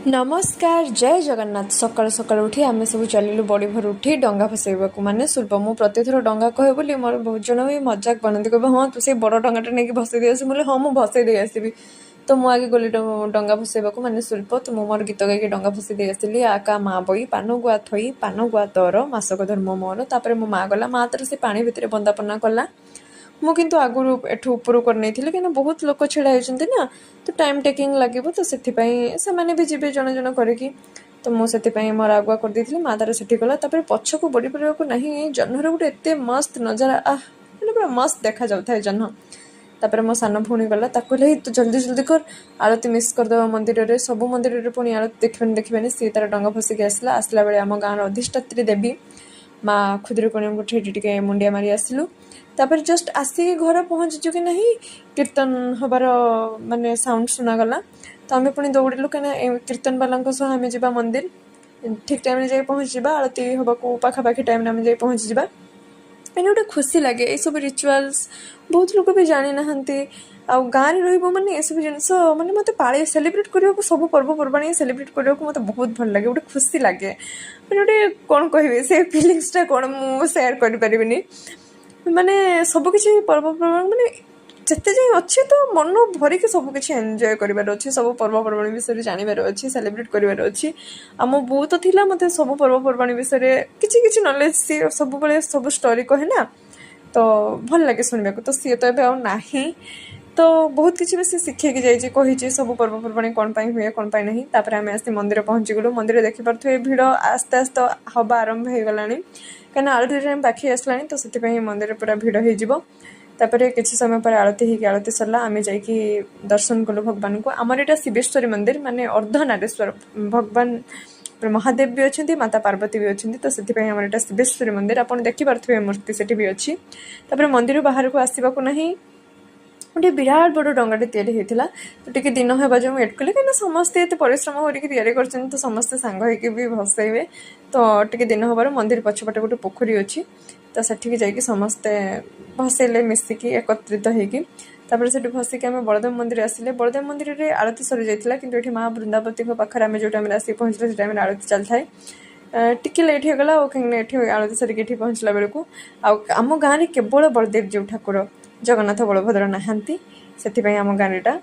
नमस्कार जय जगन्नाथ। सकाल सकाल उठी आम सब चलू बड़ी भोर उठी डंगा फसैबा माने सुल्प मु प्रतिथर डंगा कहे बोली मोर बहुत जन भी मजाक बनाती कहे हाँ तू से बड़ डंगाटा नहीं भसई दे बोले हाँ मुझे भसई दे आसबि तो मुझे आगे गली डंगा फसैबा माने सुल्प तो मु मोर गीत गाई डंगा फसई दे आसली आका माँ बई पान गुआ थई पान गुआ तोर मासक धर्म मोर तापर मो माँ गला माँ तर से पानी भितर बंदापना कला मु किंतु आगुरी एठू ऊपर करनी कहीं बहुत लोक छिड़ा होती ना तो टाइम टेकिंग लगे तो से भी जीवे जन जन करी तो मुझे मोर आगुआ कर दी माँ तार से गला पछक बड़ी पड़ाक ना जह्नर गोटे एत मस्त नजारा मैंने पूरा मस्त देखा जाए जह्न तापर मो सान भौणी गला कहले तू जल्दी जल्दी कर आरती मिस करदे मंदिर में सब मंदिर में पुणी आरती देखिए सी तार डंगा फसिक आसला आसला बेले आम गाँव अधिष्ठात्री देवी माँ खुदुरुकुणी को टे मुंडिया मारी आसलु तापर जस्ट आसिक घर पहुँचीचु कि नहीं कीर्तन हबार माने साउंड सुनागला तो आम पुणी दौड़िलु कहीं कीर्तन वाला आम जा मंदिर ठीक टाइम जाए पहुँचा आरती हवा को पाखापाखि टाइम आम जाए पहुँची जा मैंने गोटे खुशी लगे ये सब रिचुअल्स बहुत लोग भी जानी ना आ गाँव में रही ये सब जिन मैंने मत पाए सेलिब्रेट करने को सब पर्वपर्वाणी सेलिब्रेट करने को मत बहुत भल लगे गोटे खुशी लगे मैंने गोटे कौन कहे से फिलिंग्सटा कौन मुझे सेयार करें माने सबकि पर्वपर्वाणी माने जिते जाए अच्छे तो मन भरिक सबकि एंजॉय करार अच्छे सब पर्वपर्वाणी विषय जानवर अच्छी सेलिब्रेट करार अच्छी आम बो तो थिला मते सब पर्वपर्वाणी विषय किसी नॉलेज सी सब सब स्टोरी कहे ना तो भल लगे सुनने को तो सी तो एवं ना तो बहुत किसी से शिखेक जाइए सब पर्वपर्वाणी कौन हुए कौन नहीं तापर आम आसी मंदिर पहुँची गलु मंदिर देखिपे भिड़ आस्ते आस्ते हवा आरंभ हो गला कहीं आरती टाइम पाखी आसला तो से मंदिर पूरा भिड़ हो तापर किसी समय पर आरती आरती सरला आम जा दर्शन कलु भगवान को आमर यहाँ शिवेश्वरी मंदिर माने अर्धनारेश्वर भगवान महादेव भी अच्छा माता पार्वती भी अच्छी तो से आम यहाँ शिवेश्वरी मंदिर आप देखिपे मूर्ति से भी अच्छी तापर मंदिर बाहर को आसवाक नहीं गोटे विराट बड़ डंगाटे या तो टी दिन होगा जो वेट कले कहीं समस्ते ये परिश्रम कर तो समस्ते सांग भी भसैबे तो टी दिन हबार मंदिर पछपटे गोटे पोखरी अच्छी तो सेठिकी जाइए समस्ते भसैले मिसिकी एकत्रित होकर से भसिक आम बलदेव मंदिर आसिले बलदेव मंदिर में आरती सरी जाता कि ये माँ वृंदावती पाखे आम जो टाइम आसिक पहुँचले से टाइम आरती चलता है टिके लेट होगला और कहीं आरती सरिक ये पहुँचला बेलू आम गाँव में केवल बलदेव जो ठाकुर जगन्नाथ बलभद्र नहांती से आम गाँवटा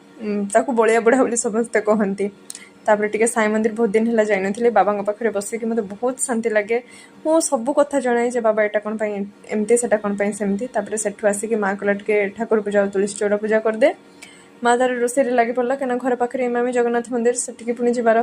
बलिया बुढ़ा बोली समस्ते कहती तापर टिके साई मंदिर बहुत दिन है जाइए बाबा पाखे बसिक मत बहुत शांति लगे मु सब कथा जनाई जे बाबा एटा कौन एमती से कौन सेमती तापर सेठू आसिक माँ कहला टे ठाकुर पूजा तुलसी चौरा पूजा करदे माँ तार रोषे लगी पड़ा कहीं घर पाखे इमामी जगन्नाथ मंदिर से पुणी जबार